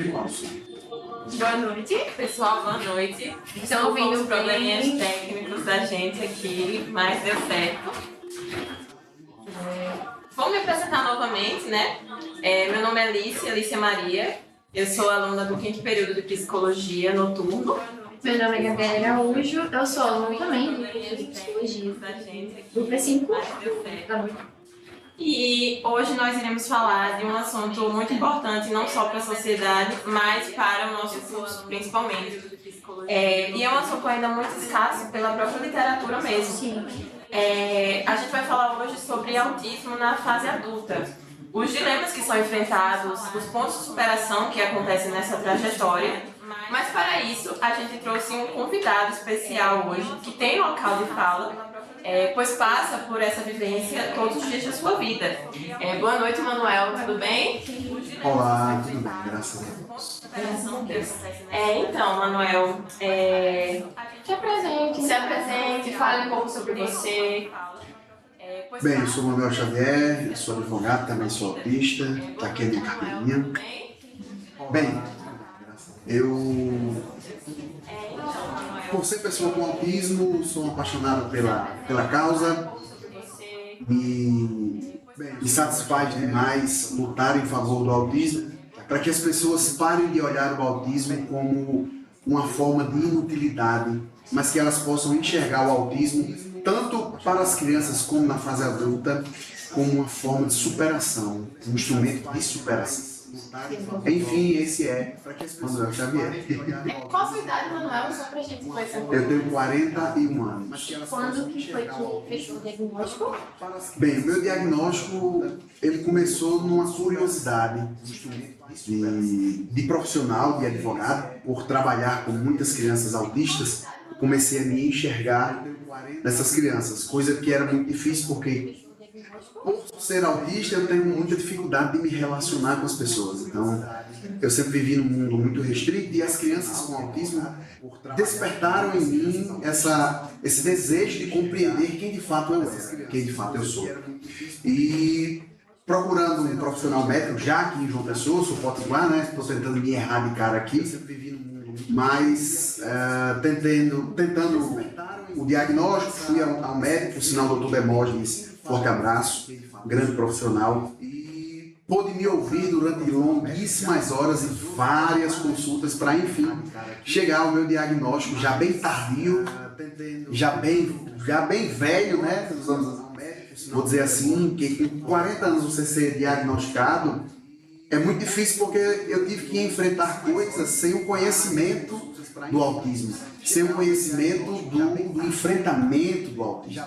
Boa noite, pessoal, boa noite. Estão ouvindo os probleminhas técnicos da gente aqui, mas deu certo. Vou me apresentar novamente, né? Meu nome é Alicia Maria. Eu sou aluna do 5º período de Psicologia Noturno. Meu nome é Gabriela Araújo, eu sou aluna também do curso de Psicologia, grupo 5. E hoje nós iremos falar de um assunto muito importante, não só para a sociedade, mas para o nosso curso, principalmente. E é um assunto ainda muito escasso pela própria literatura mesmo. Sim. A gente vai falar hoje sobre autismo na fase adulta. Os dilemas que são enfrentados, os pontos de superação que acontecem nessa trajetória. Mas para isso, a gente trouxe um convidado especial hoje, que tem local de fala, pois passa por essa vivência todos os dias da sua vida. Boa noite, Manuel, tudo bem? Olá, tudo bem, graças a Deus. Graças a Deus. Então, Manuel, Se apresente, fale um pouco sobre você. Bem, eu sou Manuel Xavier, eu sou advogado, também sou autista, tá aqui a minha carteirinha. Bem, eu, por ser pessoa com autismo, sou apaixonado pela causa. Me satisfaz demais lutar em favor do autismo, para que as pessoas parem de olhar o autismo como uma forma de inutilidade, mas que elas possam enxergar o autismo, tanto para as crianças como na fase adulta, como uma forma de superação, um instrumento de superação. Enfim, esse é Manuel Xavier. Qual a sua idade, Manuel? Só pra gente conhecer um pouco. Eu tenho 41 anos. Quando que foi que fez o diagnóstico? Bem, o meu diagnóstico ele começou numa curiosidade de profissional, de advogado, por trabalhar com muitas crianças autistas. Comecei a me enxergar nessas crianças, coisa que era muito difícil porque, por ser autista, eu tenho muita dificuldade de me relacionar com as pessoas. Então, eu sempre vivi num mundo muito restrito e as crianças com autismo despertaram em mim esse desejo de compreender quem de fato eu era, quem de fato eu sou. E procurando um profissional médico, já aqui em João Pessoa, sou potiguar, né? Estou tentando me errar de cara aqui, mas tentando o diagnóstico, fui ao médico, o sinal do Dr. Demógenes, forte abraço, grande profissional, e pôde me ouvir durante longuíssimas horas e várias consultas para, enfim, chegar ao meu diagnóstico já bem tardio, já bem velho, né? Vou dizer assim, que com 40 anos você ser diagnosticado é muito difícil porque eu tive que enfrentar coisas sem o conhecimento do autismo, sem o conhecimento do enfrentamento do autismo.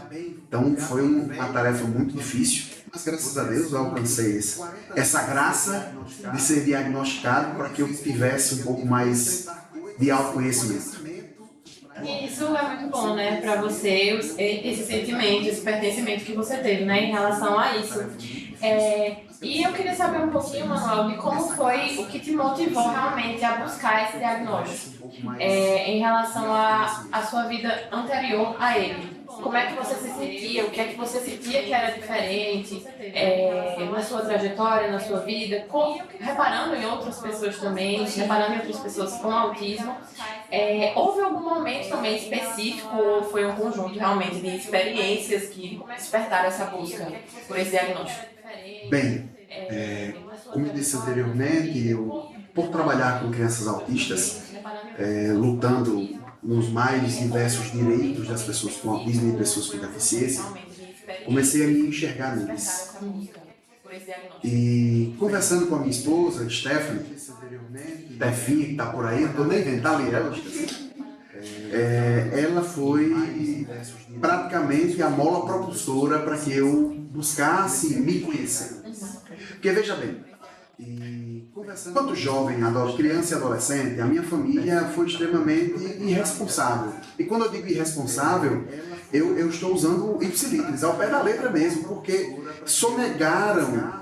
Então foi uma tarefa muito difícil, mas graças a Deus eu alcancei essa graça de ser diagnosticado para que eu tivesse um pouco mais de autoconhecimento. E isso é muito bom, né, para você, esse sentimento, esse pertencimento que você teve, né, em relação a isso. E eu queria saber um pouquinho, Manuel, de como foi o que te motivou realmente a buscar esse diagnóstico em relação à sua vida anterior a ele. Como é que você se sentia? O que é que você sentia que era diferente na sua trajetória, na sua vida? Reparando em outras pessoas também, reparando em outras pessoas com autismo. Houve algum momento também específico ou foi um conjunto realmente de experiências que despertaram essa busca por esse diagnóstico? Bem, como eu disse anteriormente, eu, por trabalhar com crianças autistas, lutando nos mais diversos direitos das pessoas com autismo e pessoas com deficiência, comecei a me enxergar neles. E conversando com a minha esposa, Stephanie, Tefinha, que está por aí, não estou nem vendo, tá ali ela, ela foi praticamente a mola propulsora para que eu buscasse me conhecer. Porque veja bem, enquanto jovem, criança e adolescente, a minha família foi extremamente irresponsável. E quando eu digo irresponsável, eu estou usando ipsilíteres, ao pé da letra mesmo, porque sonegaram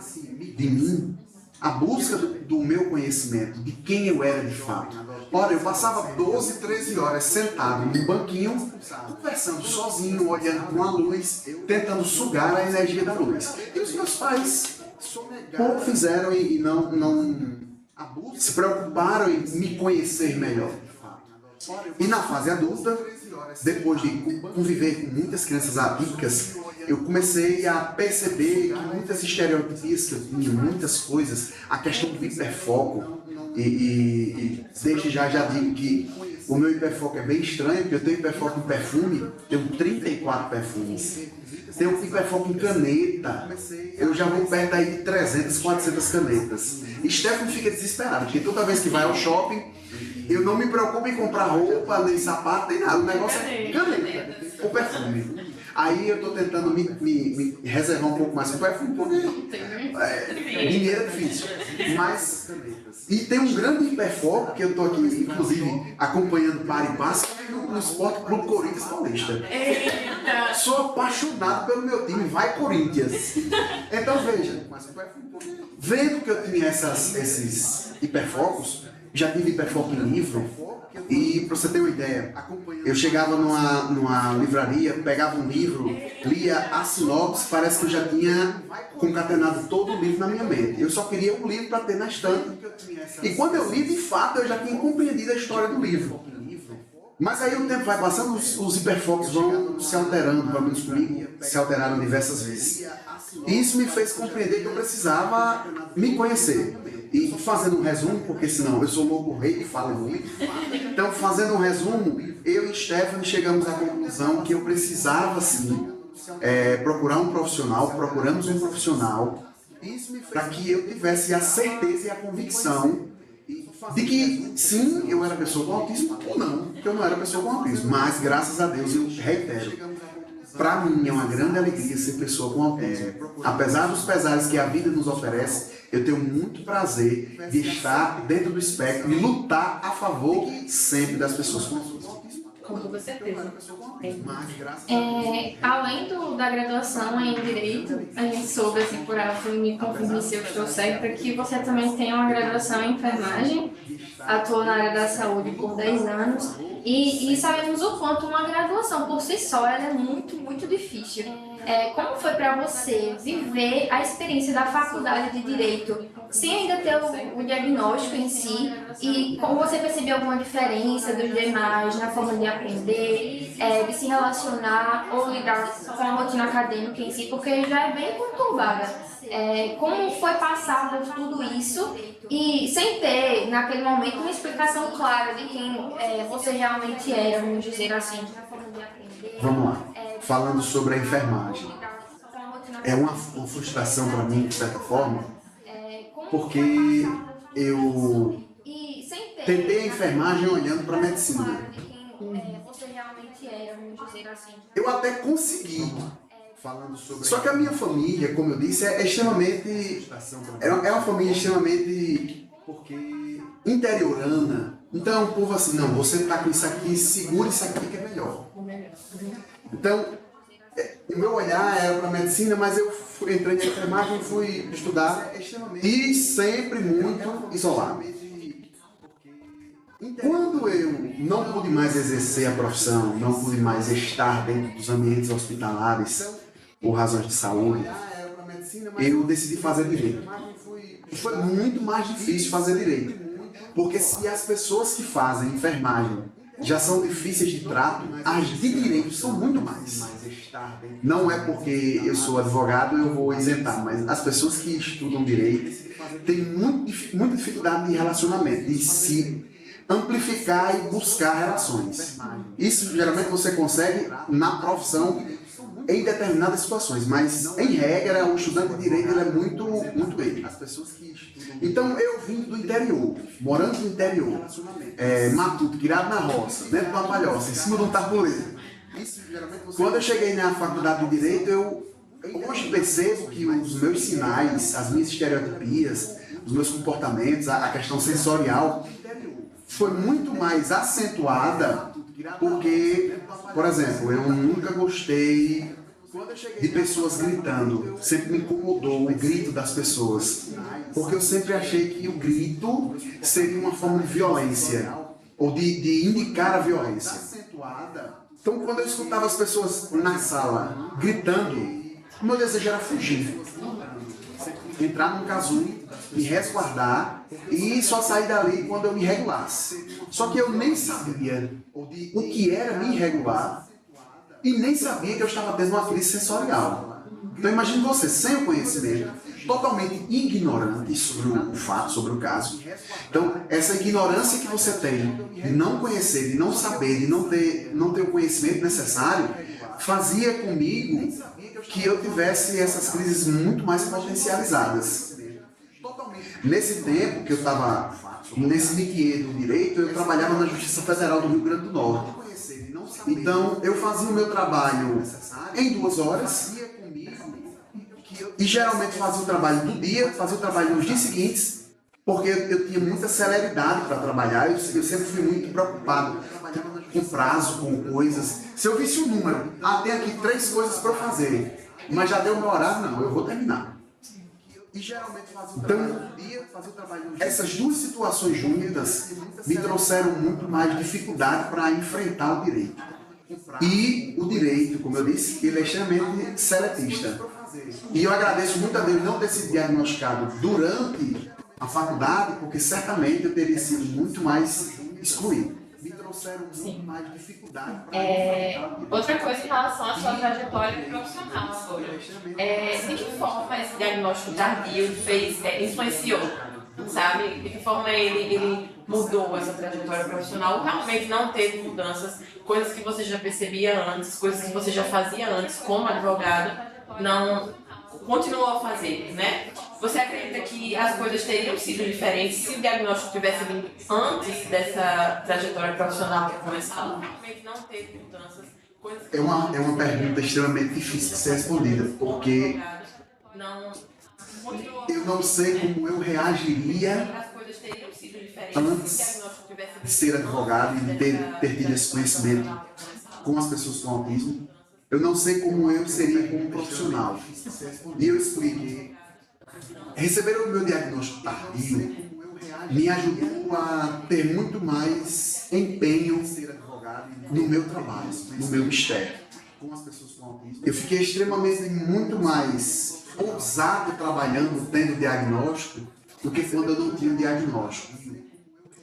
de mim a busca do meu conhecimento, de quem eu era de fato. Olha, eu passava 12, 13 horas sentado num banquinho, conversando sozinho, olhando com a luz, tentando sugar a energia da luz. E os meus pais pouco fizeram e não se preocuparam em me conhecer melhor. E na fase adulta, depois de conviver com muitas crianças atípicas, eu comecei a perceber que muitas estereotipias que eu tinha, muitas coisas, a questão do hiperfoco, e desde já digo que o meu hiperfoco é bem estranho, porque eu tenho hiperfoco em perfume, tenho 34 perfumes. Tenho hiperfoco em caneta, eu já vou perto aí de 300, 400 canetas. E Stefano fica desesperado, porque toda vez que vai ao shopping, eu não me preocupo em comprar roupa, nem sapato, nem nada. O negócio é caneta ou perfume. Aí eu estou tentando me reservar um pouco mais para o perfume, porque dinheiro é difícil. Mas, e tem um grande hiperfoco, que eu estou aqui, inclusive, acompanhando para e passo, no Esporte Clube Corinthians Paulista. Sou apaixonado pelo meu time, vai Corinthians. Então veja, vendo que eu tinha esses hiperfocos, já tive hiperfoco em livro, e para você ter uma ideia, eu chegava numa livraria, pegava um livro, lia a sinopse, parece que eu já tinha concatenado todo o livro na minha mente. Eu só queria um livro para ter na estante. E quando eu li, de fato, eu já tinha compreendido a história do livro. Mas aí o tempo vai passando, os hiperfocos vão se alterando, pelo menos comigo, se alteraram diversas vezes. E isso me fez compreender que eu precisava me conhecer. E fazendo um resumo, porque senão eu sou louco rei e falo muito. Então, fazendo um resumo, eu e Stefano chegamos à conclusão que eu precisava, sim, procurar um profissional, procuramos um profissional, para que eu tivesse a certeza e a convicção de que, sim, eu era pessoa com autismo ou não, que eu não era pessoa com autismo. Mas, graças a Deus, eu reitero, para mim é uma grande alegria ser pessoa com autismo. Apesar dos pesares que a vida nos oferece, eu tenho muito prazer de estar dentro do espectro e lutar a favor sempre das pessoas com autismo. Com toda certeza. Além da graduação em Direito, a gente soube, assim, por alto, e me confirme se eu estou certa, que você também tem uma graduação em enfermagem, atuou na área da saúde por 10 anos, e sabemos o quanto uma graduação por si só ela é muito, muito difícil. Como foi para você viver a experiência da faculdade de Direito, sem ainda ter o diagnóstico em si, e como você percebeu alguma diferença dos demais na forma de aprender, de se relacionar ou lidar com a rotina acadêmica em si, porque já é bem conturbada. Como foi passar por tudo isso e sem ter, naquele momento, uma explicação clara de quem você realmente era, vamos dizer assim. Vamos lá. Falando sobre a enfermagem. É uma frustração para mim, de certa forma, porque eu tentei a enfermagem olhando para a medicina. Eu até consegui. Só que a minha família, como eu disse, é extremamente... É uma família extremamente interiorana. Então é um povo assim, não, você está com isso aqui, segura isso aqui que é melhor. Então, o meu olhar era para a medicina, mas eu entrei na enfermagem e fui estudar, e sempre muito isolado. Quando eu não pude mais exercer a profissão, não pude mais estar dentro dos ambientes hospitalares por razões de saúde, eu decidi fazer direito. Foi muito mais difícil fazer direito, porque se as pessoas que fazem enfermagem já são difíceis de trato, as de direito são muito mais. Não é porque eu sou advogado eu vou isentar, mas as pessoas que estudam direito têm muita dificuldade de relacionamento, de se amplificar e buscar relações. Isso geralmente você consegue na profissão em determinadas situações, mas em regra o estudante de direito ele é muito ele. Então eu vim do interior, morando no interior, matuto, criado na roça, dentro de uma palhoça, em cima de um tabuleiro. Quando eu cheguei na faculdade de Direito, eu hoje percebo que os meus sinais, as minhas estereotipias, os meus comportamentos, a questão sensorial, foi muito mais acentuada porque, por exemplo, eu nunca gostei de pessoas gritando. Sempre me incomodou o grito das pessoas, porque eu sempre achei que o grito seria uma forma de violência, ou de indicar a violência. Então, quando eu escutava as pessoas na sala gritando, o meu desejo era fugir. Entrar num casulo me resguardar e só sair dali quando eu me regulasse. Só que eu nem sabia o que era me regular e nem sabia que eu estava tendo uma crise sensorial. Então imagine você, sem o conhecimento, totalmente ignorante sobre o fato, sobre o caso. Então, essa ignorância que você tem de não conhecer, de não saber, de não ter o conhecimento necessário, fazia comigo que eu tivesse essas crises muito mais potencializadas. Nesse tempo que eu estava nesse métier do direito, eu trabalhava na Justiça Federal do Rio Grande do Norte. Então, eu fazia o meu trabalho em 2 horas e geralmente fazia o trabalho do dia, fazia o trabalho nos dias seguintes, porque eu tinha muita celeridade para trabalhar, eu sempre fui muito preocupado com prazo, com coisas. Se eu visse um número, tem aqui 3 coisas para eu fazer, mas já deu meu horário, não, eu vou terminar. E geralmente fazia o trabalho. Essas 2 situações juntas me trouxeram muito mais dificuldade para enfrentar o direito. E o direito, como eu disse, ele é extremamente seletista. E eu agradeço muito a Deus não ter sido diagnosticado durante a faculdade, porque certamente eu teria sido muito mais excluído. Me trouxeram muito mais dificuldade para outra coisa em relação à sua trajetória profissional agora. De que forma esse diagnóstico tardio influenciou, sabe? De que forma ele mudou essa trajetória profissional? Ou realmente não teve mudanças, coisas que você já percebia antes, coisas que você já fazia antes como advogado, não continuou a fazer, né? Você acredita que as coisas teriam sido diferentes se o diagnóstico tivesse vindo antes dessa trajetória profissional que começou? Realmente não teve mudanças, coisas que... É uma pergunta extremamente difícil de ser respondida, porque eu não sei como eu reagiria antes de ser advogado e de ter tido esse conhecimento com as pessoas com autismo. Eu não sei como eu seria como profissional. E eu expliquei. Receber o meu diagnóstico tardio me ajudou a ter muito mais empenho no meu trabalho, no meu mistério. Eu fiquei extremamente muito mais ousado trabalhando, tendo diagnóstico, do que quando eu não tinha um diagnóstico.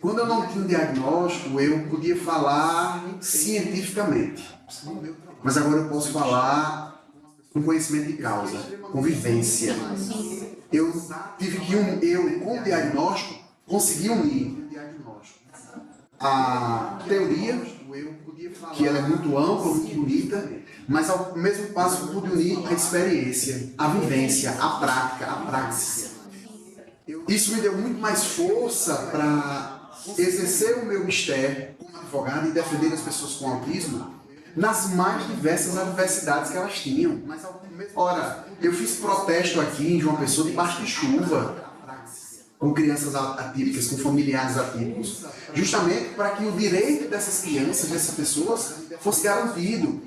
Quando eu não tinha um diagnóstico, eu podia falar cientificamente. Mas agora eu posso falar com conhecimento de causa, com vivência. Eu com o diagnóstico, consegui unir a teoria, que ela é muito ampla, muito bonita, mas ao mesmo passo eu pude unir a experiência, a vivência, a prática, a praxis. Isso me deu muito mais força para exercer o meu mistério como advogado e defender as pessoas com autismo nas mais diversas adversidades que elas tinham. Ora, eu fiz protesto aqui em João Pessoa debaixo de chuva, com crianças atípicas, com familiares atípicos, justamente para que o direito dessas crianças, dessas pessoas, fosse garantido.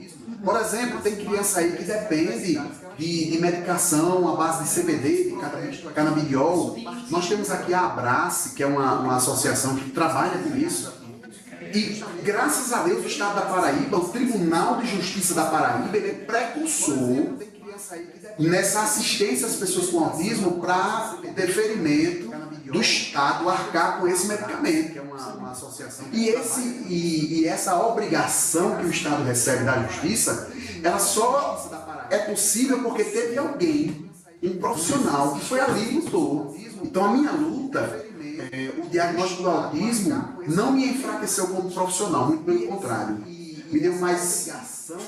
Por exemplo, tem criança aí que depende de medicação à base de CBD, de canabidiol. Nós temos aqui a Abrace, que é uma associação que trabalha com isso. E, graças a Deus, o Estado da Paraíba, o Tribunal de Justiça da Paraíba, ele é precursor nessa assistência às pessoas com autismo para deferimento do Estado arcar com esse medicamento, que é uma associação. E essa obrigação que o Estado recebe da Justiça, ela só é possível porque teve alguém, um profissional, que foi ali e lutou. Então, a minha luta... o diagnóstico do autismo não me enfraqueceu como profissional, muito pelo contrário. Me deu mais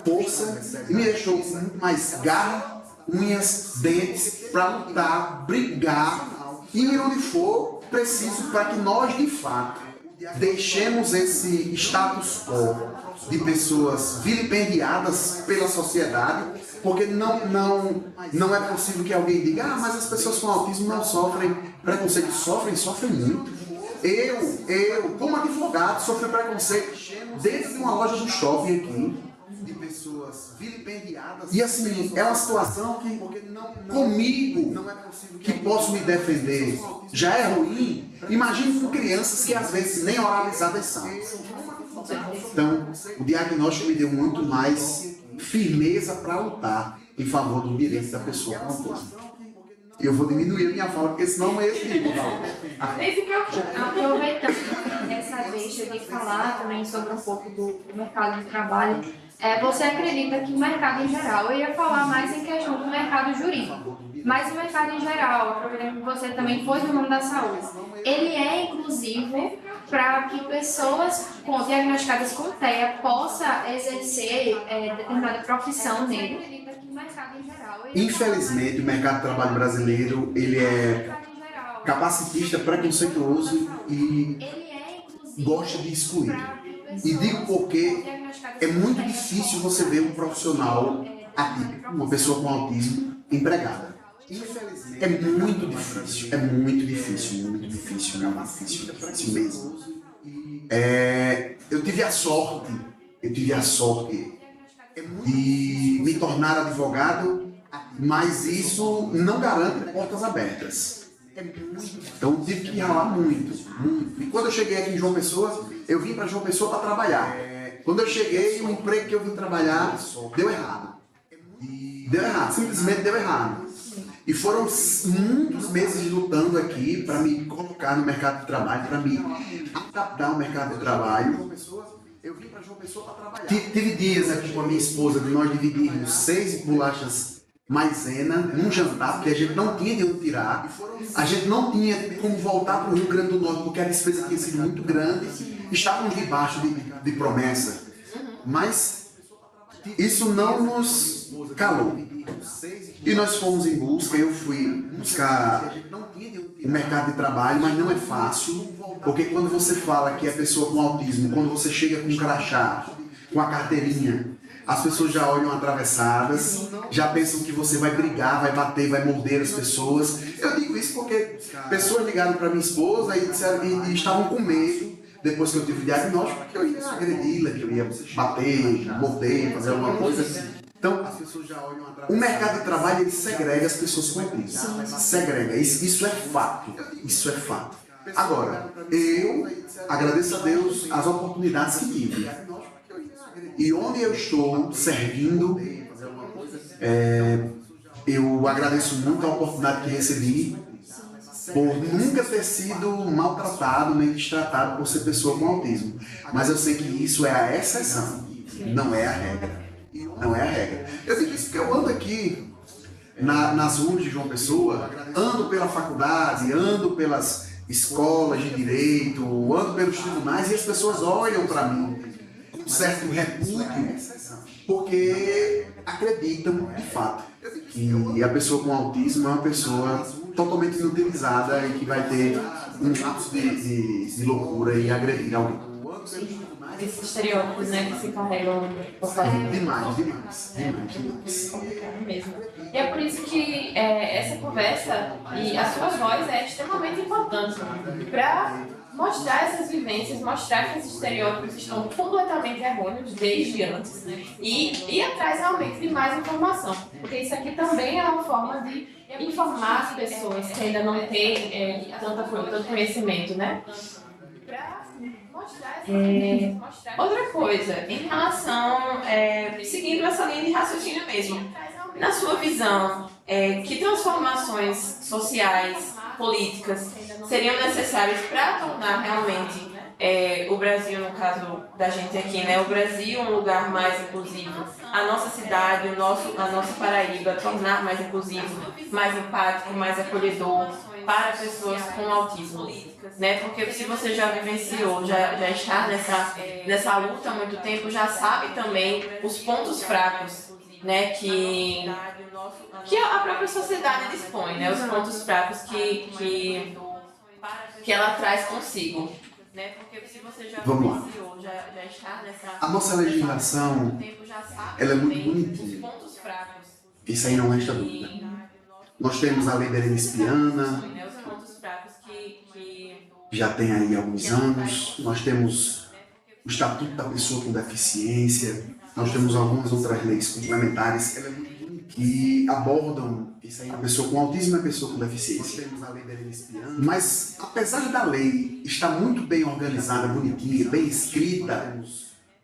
força e me deixou com muito mais garra, unhas, dentes, para lutar, brigar e ir onde for preciso para que nós, de fato, deixemos esse status quo de pessoas vilipendiadas pela sociedade, porque não é possível que alguém diga, mas as pessoas com autismo não sofrem preconceito. Sofrem muito. Eu, como advogado, sofri preconceito dentro de uma loja do shopping aqui, de pessoas vilipendiadas. E assim, é uma situação que, comigo, que posso me defender, já é ruim. Imagine com crianças que às vezes nem oralizadas são. Então, o diagnóstico me deu muito mais firmeza para lutar em favor do direito da pessoa com autismo. Eu vou diminuir a minha fala, porque senão é esse nível. Nem se preocupe. Aproveitando essa deixa de falar também sobre um pouco do mercado de trabalho, você acredita que o mercado em geral, eu ia falar mais em questão do mercado jurídico, mas o mercado em geral, aproveitando que você também foi no ramo da saúde, ele é inclusivo para que pessoas diagnosticadas com TEA possam exercer determinada profissão nele? Infelizmente, o mercado de trabalho brasileiro, ele é capacitista, preconceituoso e gosta de excluir. E digo porque é muito difícil você ver um profissional atípico, uma pessoa com autismo, empregada. Infelizmente, é muito difícil mesmo. Eu tive a sorte de me tornar advogado, mas isso não garante portas abertas. Então tive que ralar muito. E quando eu cheguei aqui em João Pessoa, eu vim para João Pessoa para trabalhar. Quando eu cheguei, o emprego que eu vim trabalhar deu errado. Simplesmente deu errado. E foram muitos meses lutando aqui para me colocar no mercado de trabalho, para me adaptar ao mercado de trabalho. Eu vim para João Pessoa para trabalhar. Tive dias aqui com a minha esposa de nós dividirmos 6 bolachas maisena num jantar, porque a gente não tinha de onde tirar. A gente não tinha como voltar para o Rio Grande do Norte, porque a despesa tinha sido muito grande. Estávamos debaixo de promessa. Mas isso não nos calou. E nós fomos em busca, eu fui buscar o mercado de trabalho, mas não é fácil, porque quando você fala que é pessoa com autismo, quando você chega com um crachá, com a carteirinha, as pessoas já olham atravessadas, já pensam que você vai brigar, vai bater, vai morder as pessoas. Eu digo isso porque pessoas ligaram para minha esposa e estavam com medo, depois que eu tive o diagnóstico, que eu ia agredi-la, que eu ia bater, morder, fazer alguma coisa. Então, o mercado de trabalho ele segrega as pessoas com autismo. Segrega. Isso é fato. Agora, eu agradeço a Deus as oportunidades que tive. E onde eu estou servindo, eu agradeço muito a oportunidade que recebi por nunca ter sido maltratado nem destratado por ser pessoa com autismo. Mas eu sei que isso é a exceção, não é a regra. Eu digo isso porque eu ando aqui nas ruas de João Pessoa, ando pela faculdade, ando pelas escolas de direito, ando pelos tribunais e as pessoas olham para mim com certo repúdio, porque acreditam de fato que a pessoa com autismo é uma pessoa totalmente inutilizada e que vai ter um lapso de loucura e agredir alguém. Esses estereótipos, né, que se carregam por causa Demais. complicado mesmo. E é por isso que essa conversa e a sua voz é extremamente importante para mostrar essas vivências, mostrar que esses estereótipos estão completamente errôneos desde antes e ir atrás realmente de mais informação, porque isso aqui também é uma forma de informar as pessoas que ainda não têm tanto conhecimento, né? Outra coisa, em relação, seguindo essa linha de raciocínio mesmo, na sua visão, que transformações sociais, políticas, seriam necessárias para tornar realmente o Brasil, no caso da gente aqui, né, o Brasil um lugar mais inclusivo, a nossa cidade, a nossa Paraíba, tornar mais inclusivo, mais empático, mais acolhedor para pessoas com autismo, né? Porque se você já vivenciou, já está nessa luta há muito tempo, já sabe também os pontos fracos, né, que a própria sociedade dispõe, né, os pontos fracos que ela traz consigo. Vamos lá. A nossa legislação, ela é muito bonitinha. Isso aí não resta dúvida. Nós temos a Lei Berenice Viana, já tem aí alguns anos. Nós temos o Estatuto da Pessoa com Deficiência. Nós temos algumas outras leis complementares que abordam a pessoa com autismo e a pessoa com deficiência. Mas, apesar da lei estar muito bem organizada, bonitinha, bem escrita,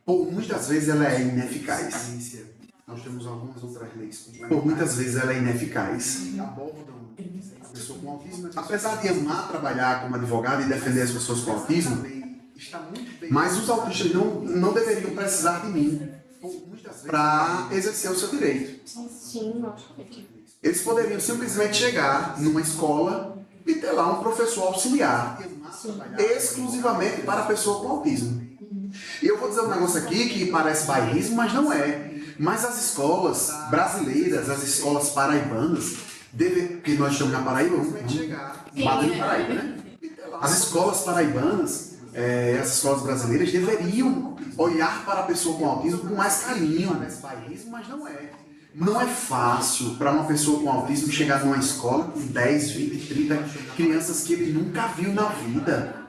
por muitas vezes ela é ineficaz. Nós temos algumas outras leis. Por muitas vezes ela é ineficaz. Pessoa com autismo, apesar de amar trabalhar como advogado e defender as pessoas com autismo, mas os autistas não deveriam precisar de mim para exercer o seu direito. Sim, Eles poderiam simplesmente chegar numa escola e ter lá um professor auxiliar, exclusivamente para a pessoa com autismo. E eu vou dizer um negócio aqui que parece bairrismo, mas não é. Mas as escolas brasileiras, as escolas paraibanas, porque nós estamos na Paraíba, vamos bater no Paraíba, né? As escolas paraibanas, as escolas brasileiras deveriam olhar para a pessoa com autismo com mais carinho. Mas não é. Não é fácil para uma pessoa com autismo chegar numa escola com 10, 20, 30 crianças que ele nunca viu na vida.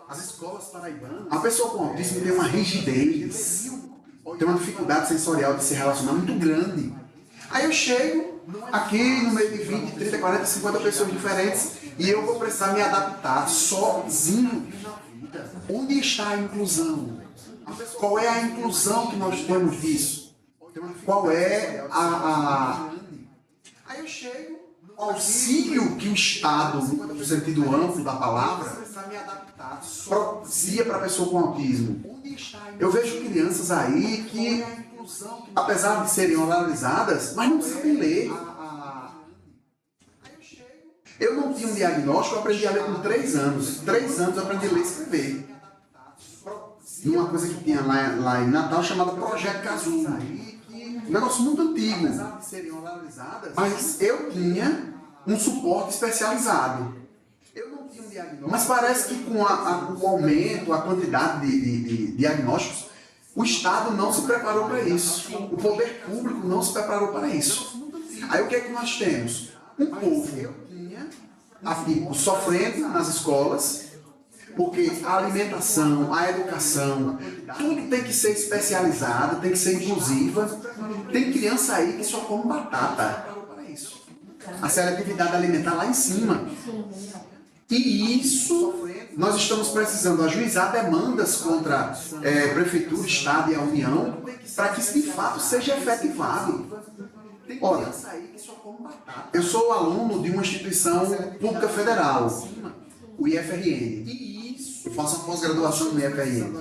As escolas paraibanas, a pessoa com autismo tem uma rigidez, tem uma dificuldade sensorial de se relacionar muito grande. Aí eu chego aqui no meio de 20, 30, 40, 50 pessoas diferentes e eu vou precisar me adaptar sozinho. Onde está a inclusão? Qual é a inclusão que nós temos disso? Qual é Aí eu chego, o auxílio que o Estado, no sentido amplo da palavra, propicia para a pessoa com autismo. Eu vejo crianças aí que, apesar de serem oralizadas, mas não sabem ler. Eu não tinha um diagnóstico, eu aprendi a ler com 3 anos. 3 anos eu aprendi a ler e escrever. Numa coisa que tinha lá em Natal chamada Projeto Casulo. Um negócio muito antigo. Mas eu tinha um suporte especializado. Mas parece que com o aumento, a quantidade de diagnósticos, o Estado não se preparou para isso. O poder público não se preparou para isso. Aí o que é que nós temos? Um povo afínico sofrendo nas escolas, porque a alimentação, a educação, tudo tem que ser especializado, tem que ser inclusiva. Tem criança aí que só come batata. A seletividade alimentar lá em cima. E isso, nós estamos precisando ajuizar demandas contra Prefeitura, Estado e a União para que isso de fato seja efetivado. Ora, eu sou aluno de uma instituição pública federal, o IFRN. Eu faço a pós-graduação no IFRN.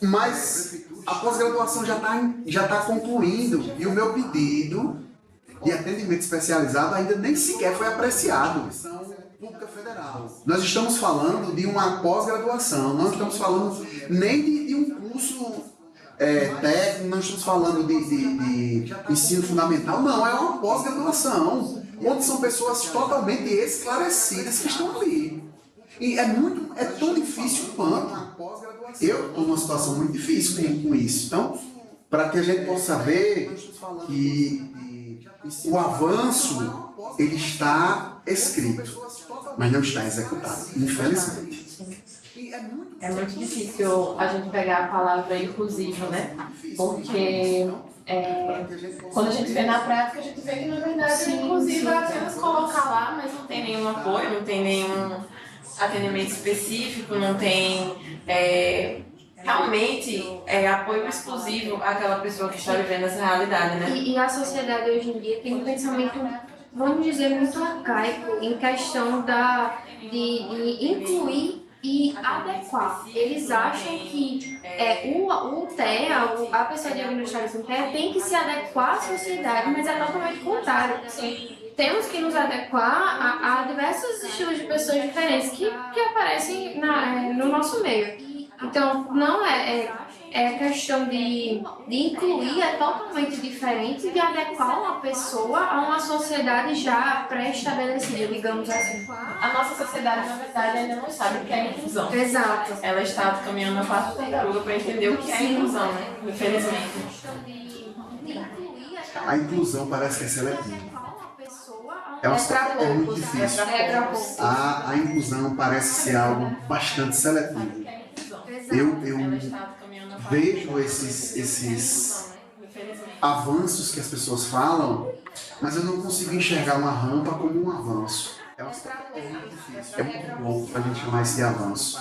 Mas a pós-graduação já está concluindo e o meu pedido de atendimento especializado ainda nem sequer foi apreciado. Nós estamos falando de uma pós-graduação, não estamos falando nem de um curso técnico, não estamos falando de ensino fundamental, não, é uma pós-graduação, onde são pessoas totalmente esclarecidas que estão ali. E é tão difícil quanto. Eu estou numa situação muito difícil com isso. Então, para que a gente possa ver que o avanço ele está escrito, mas não está executado, infelizmente. É muito difícil a gente pegar a palavra inclusivo, né? Porque quando a gente vê na prática, a gente vê que na verdade inclusivo é apenas colocar lá, mas não tem nenhum apoio, não tem nenhum atendimento específico, não tem realmente apoio exclusivo àquela pessoa que está vivendo essa realidade, né? E a sociedade hoje em dia tem um pensamento, vamos dizer, muito arcaico em questão de incluir e adequar. Eles acham que o TEA, a pessoa diagnosticada com TEA, tem que se adequar à sociedade, mas é totalmente contrário. Temos que nos adequar a diversos estilos de pessoas diferentes que aparecem no nosso meio. Então, não questão de incluir, é totalmente diferente de adequar uma pessoa a uma sociedade já pré-estabelecida, digamos assim. A nossa sociedade, na verdade, ainda não sabe o que é inclusão. Exato. Ela está caminhando a passo tartaruga para entender o que é inclusão, né? Infelizmente. A inclusão parece que é seletiva. É muito difícil. A inclusão parece ser algo bastante seletivo. Eu vejo esses avanços que as pessoas falam, mas eu não consigo enxergar uma rampa como um avanço. É muito bom para a gente chamar isso de avanço.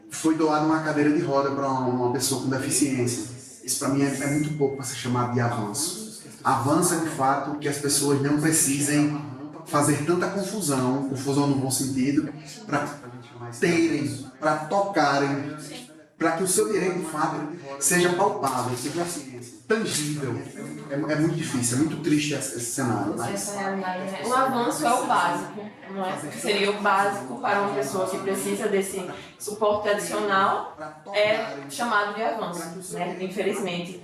Foi doada uma cadeira de roda para uma pessoa com deficiência. Isso para mim é muito pouco para ser chamado de avanço. avança de fato que as pessoas não precisem fazer tanta confusão no bom sentido, para terem, para tocarem, para que o seu direito de fato seja palpável, seja tangível. É muito difícil, é muito triste esse cenário. Essa realidade, né? O avanço é o básico, não é? Seria o básico para uma pessoa que precisa desse suporte adicional, é chamado de avanço, né? Infelizmente.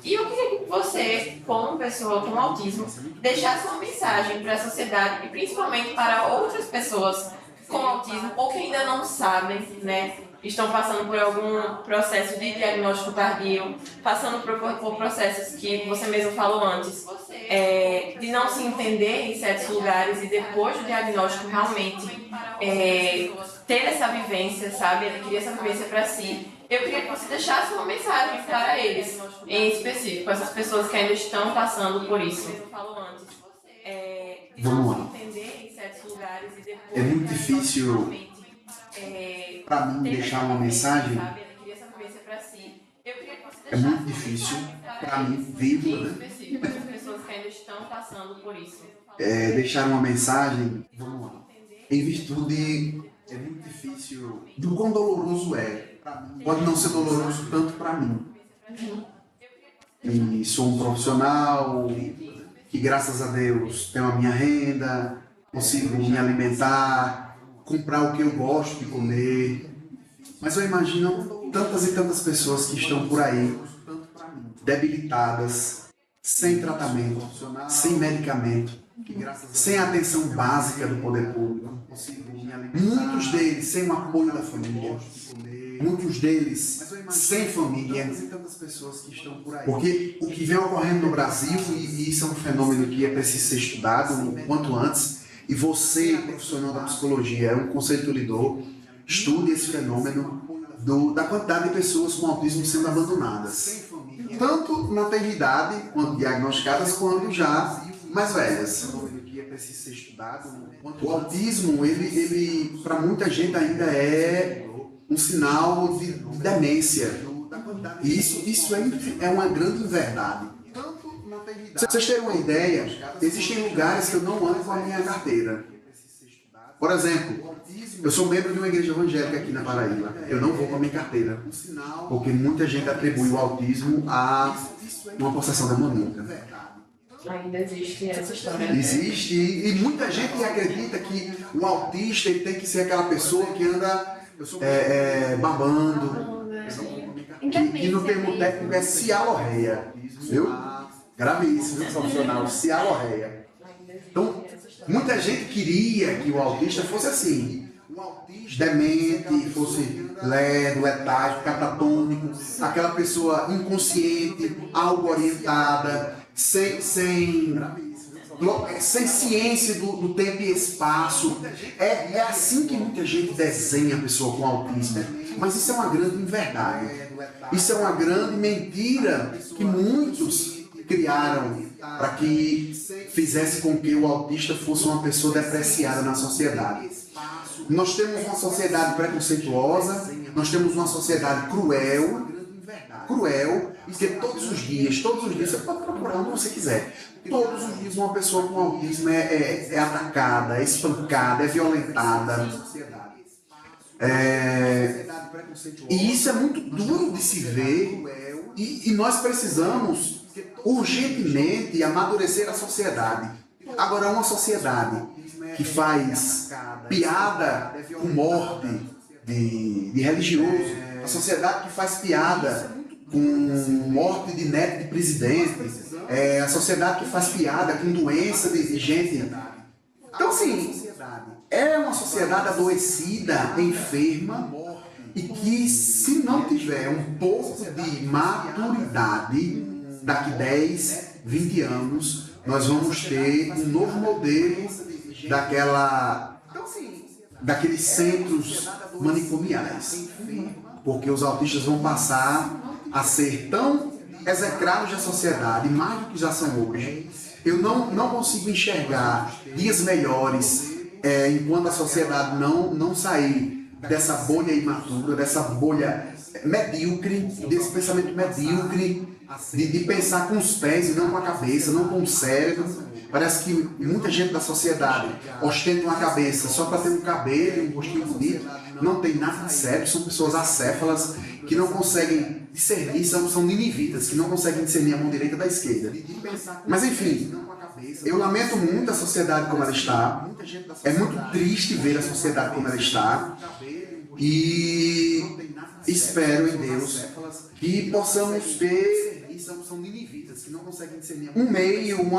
E eu queria que você, como pessoa com autismo, deixasse uma mensagem para a sociedade e principalmente para outras pessoas com autismo ou que ainda não sabem, né? Estão passando por algum processo de diagnóstico tardio, passando por processos que você mesmo falou antes, de não se entender em certos lugares e depois do diagnóstico realmente ter essa vivência, sabe? Adquirir essa vivência para si. Eu queria que você deixasse uma mensagem para eles, em específico, essas pessoas que ainda estão passando por isso. Vamos lá. É muito difícil para mim deixar uma mensagem. É muito difícil para mim, vírgula, né? Deixar uma mensagem, vamos lá, em virtude, é muito difícil, do quão doloroso é. Pode não ser doloroso tanto para mim. E sou um profissional que, graças a Deus, tenho a minha renda, consigo me alimentar, comprar o que eu gosto de comer. Mas eu imagino tantas e tantas pessoas que estão por aí, debilitadas, sem tratamento, sem medicamento, sem atenção básica do poder público. Muitos deles sem o apoio da família. Muitos deles sem família. Porque o que vem ocorrendo no Brasil, e isso é um fenômeno que é preciso ser estudado o quanto antes, e você, profissional da psicologia, é um conceito que eu lhe dou, estude esse fenômeno da quantidade de pessoas com autismo sendo abandonadas. Tanto na tenridade, quanto diagnosticadas, quanto já mais velhas. O autismo, ele para muita gente ainda é um sinal de demência. E isso é uma grande verdade. Se vocês terem uma ideia, existem lugares que eu não ando com a minha carteira. Por exemplo, eu sou membro de uma igreja evangélica aqui na Paraíba. Eu não vou com a minha carteira, porque muita gente atribui o autismo a uma possessão demoníaca. Ainda existe essa história. Existe, e muita gente acredita que o autista ele tem que ser aquela pessoa que anda babando, que no termo técnico é cialorreia, viu? Gravíssimo, profissional, cialorreia. Então, muita gente queria que o autista fosse assim, demente, fosse lerdo, letático, catatônico, aquela pessoa inconsciente, algo orientada, sem ciência do tempo e espaço. É assim que muita gente desenha a pessoa com autismo. Mas isso é uma grande inverdade. Isso é uma grande mentira que muitos criaram para que fizesse com que o autista fosse uma pessoa depreciada na sociedade. Nós temos uma sociedade preconceituosa, nós temos uma sociedade cruel, porque todos os dias, você pode procurar onde você quiser, todos os dias uma pessoa com autismo é atacada, é espancada, é violentada. E isso é muito duro de se ver, e nós precisamos urgentemente amadurecer a sociedade. Agora, uma sociedade que faz piada com morte de religioso, a sociedade que faz piada com morte de neto de presidente, a sociedade que faz piada com doença de gente. Então, assim, é uma sociedade adoecida, enferma, e que, se não tiver um pouco de maturidade, daqui 10, 20 anos, nós vamos ter um novo modelo daqueles centros manicomiais. Porque os autistas vão passar a ser tão execrados da sociedade, mais do que já são hoje. Eu não consigo enxergar dias melhores enquanto a sociedade não sair dessa bolha imatura, dessa bolha medíocre, desse pensamento medíocre, de pensar com os pés e não com a cabeça, não com o cérebro. Parece que muita gente da sociedade ostenta uma cabeça só para ter um cabelo e um rostinho bonito. Não tem nada de cérebro, são pessoas acéfalas que não conseguem discernir, são ninivitas, que não conseguem discernir a mão direita da esquerda. Mas enfim, eu lamento muito a sociedade como ela está. É muito triste ver a sociedade como ela está. E espero em Deus que possamos ter um meio, um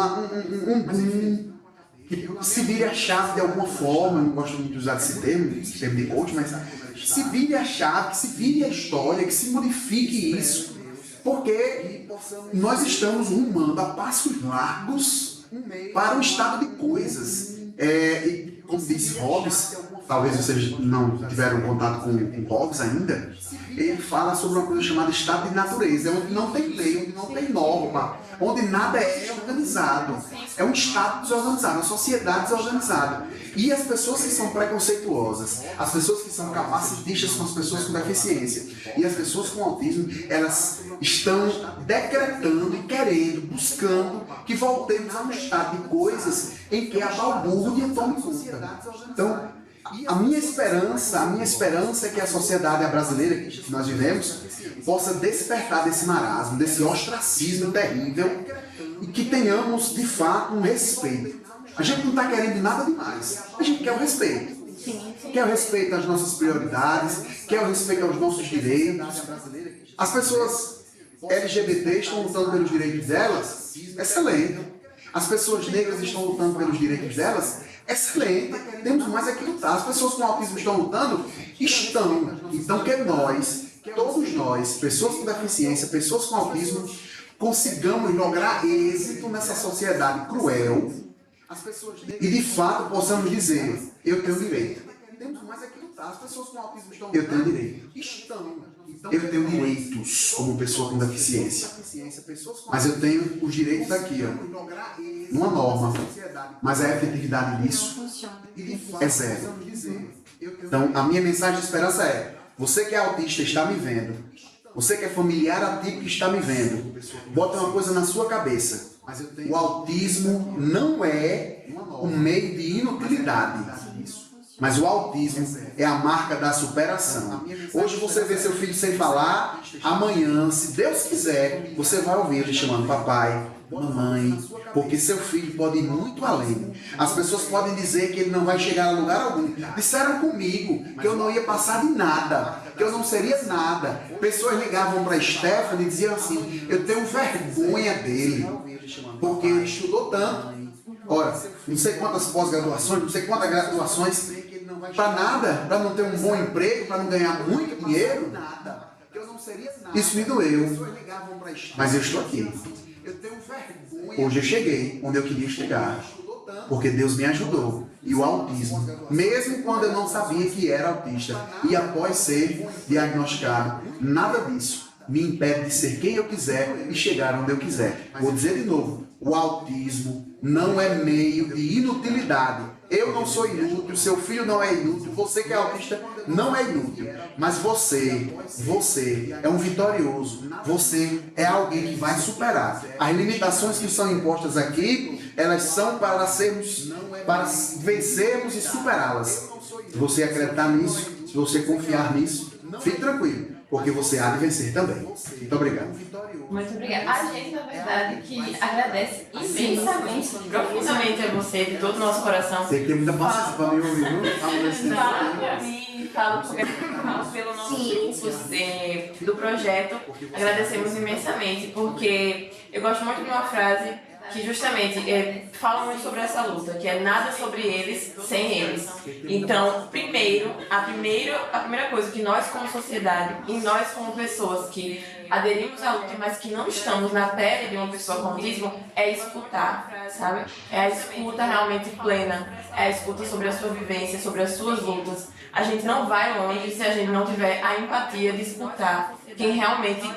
que se vire a chave de alguma forma. Eu não gosto muito de usar esse termo de coach, mas que se vire a chave, que se vire a história, que se modifique isso, porque nós estamos rumando a passos largos para um estado de coisas. E como disse Hobbes, talvez vocês não tiveram contato com Hobbes ainda, ele fala sobre uma coisa chamada estado de natureza, onde não tem lei, onde não tem norma, onde nada é organizado. É um estado desorganizado, uma sociedade desorganizada. E as pessoas que são preconceituosas, as pessoas que são capacitistas com as pessoas com deficiência e as pessoas com autismo, elas estão decretando e querendo, buscando que voltemos a um estado de coisas em que a balbúrdia tome conta. Então, a minha esperança é que a sociedade brasileira que nós vivemos possa despertar desse marasmo, desse ostracismo terrível e que tenhamos, de fato, um respeito. A gente não está querendo nada demais, a gente quer o respeito. Quer o respeito às nossas prioridades, quer o respeito aos nossos direitos. As pessoas LGBT estão lutando pelos direitos delas, excelente. As pessoas negras estão lutando pelos direitos delas, excelente. Temos mais é que lutar. As pessoas com autismo estão lutando? Estão. Então que nós, todos nós, pessoas com deficiência, pessoas com autismo, consigamos lograr êxito nessa sociedade cruel e de fato possamos dizer, eu tenho direito. Temos mais é que lutar. As pessoas com autismo estão lutando? Eu tenho direito. Eu tenho direitos como pessoa com deficiência. Mas eu tenho os direitos aqui, ó, uma norma. Mas a efetividade disso é zero. Então, a minha mensagem de esperança é: você que é autista está me vendo. Você que é familiar atípico está me vendo. Bota uma coisa na sua cabeça. O autismo não é um meio de inutilidade. Mas o autismo é a marca da superação. Hoje você vê seu filho sem falar, amanhã, se Deus quiser, você vai ouvir ele chamando papai, mamãe, porque seu filho pode ir muito além. As pessoas podem dizer que ele não vai chegar a lugar algum. Disseram comigo que eu não ia passar de nada, que eu não seria nada. Pessoas ligavam para Stephanie e diziam assim: eu tenho vergonha dele, porque ele estudou tanto. Ora, não sei quantas pós-graduações, não sei quantas graduações, para nada, para não ter um bom emprego, para não ganhar muito dinheiro. Isso me doeu, mas eu estou aqui. Hoje eu cheguei onde eu queria chegar, porque Deus me ajudou. E o autismo, mesmo quando eu não sabia que era autista, e após ser diagnosticado, nada disso me impede de ser quem eu quiser e chegar onde eu quiser. Vou dizer de novo, o autismo não é meio de inutilidade. Eu não sou inútil, seu filho não é inútil, você que é autista não é inútil. Mas você é um vitorioso. Você é alguém que vai superar. As limitações que são impostas aqui, elas são para vencermos e superá-las. Se você acreditar nisso, se você confiar nisso, fique tranquilo, porque você há de vencer também. Muito obrigado. Muito obrigada. A gente, na verdade, que agradece imensamente, profundamente a você, de todo o nosso coração. Tem que ter muita paciência para me ouvir, viu? Fala pra mim, falo pelo nosso grupo do projeto. Agradecemos imensamente, porque eu gosto muito de uma frase que justamente fala muito sobre essa luta, que é nada sobre eles sem eles. Então, a primeira coisa que nós como sociedade e nós como pessoas que aderimos à luta, mas que não estamos na pele de uma pessoa com autismo, é escutar, sabe? É a escuta realmente plena, é a escuta sobre a sua vivência, sobre as suas lutas. A gente não vai longe se a gente não tiver a empatia de escutar quem realmente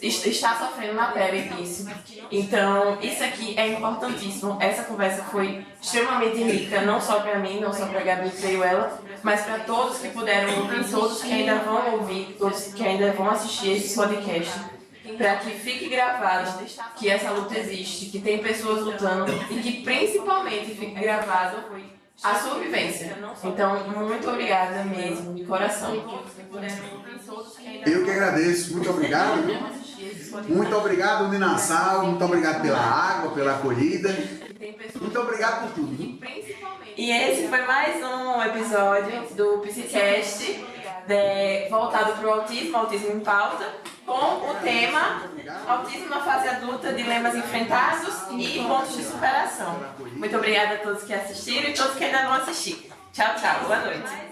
está sofrendo na pele disso. Então, isso aqui é importantíssimo. Essa conversa foi extremamente rica, não só para mim, não só para a Gabi que veio ela, mas para todos que puderam ouvir, todos que ainda vão ouvir, todos que ainda vão assistir esse podcast. para que fique gravado que essa luta existe, que tem pessoas lutando e que principalmente fique gravado a sua vivência. Então, muito obrigada mesmo, de coração. Eu que agradeço, muito obrigado. Muito obrigado, Uninassal, muito obrigado pela água, pela acolhida. Muito obrigado por tudo. E esse foi mais um episódio do Psicast, voltado para o Autismo em Pauta, com o tema Autismo na fase adulta, dilemas enfrentados e pontos de superação. Muito obrigada a todos que assistiram e todos que ainda vão assistir. Tchau, tchau. Boa noite.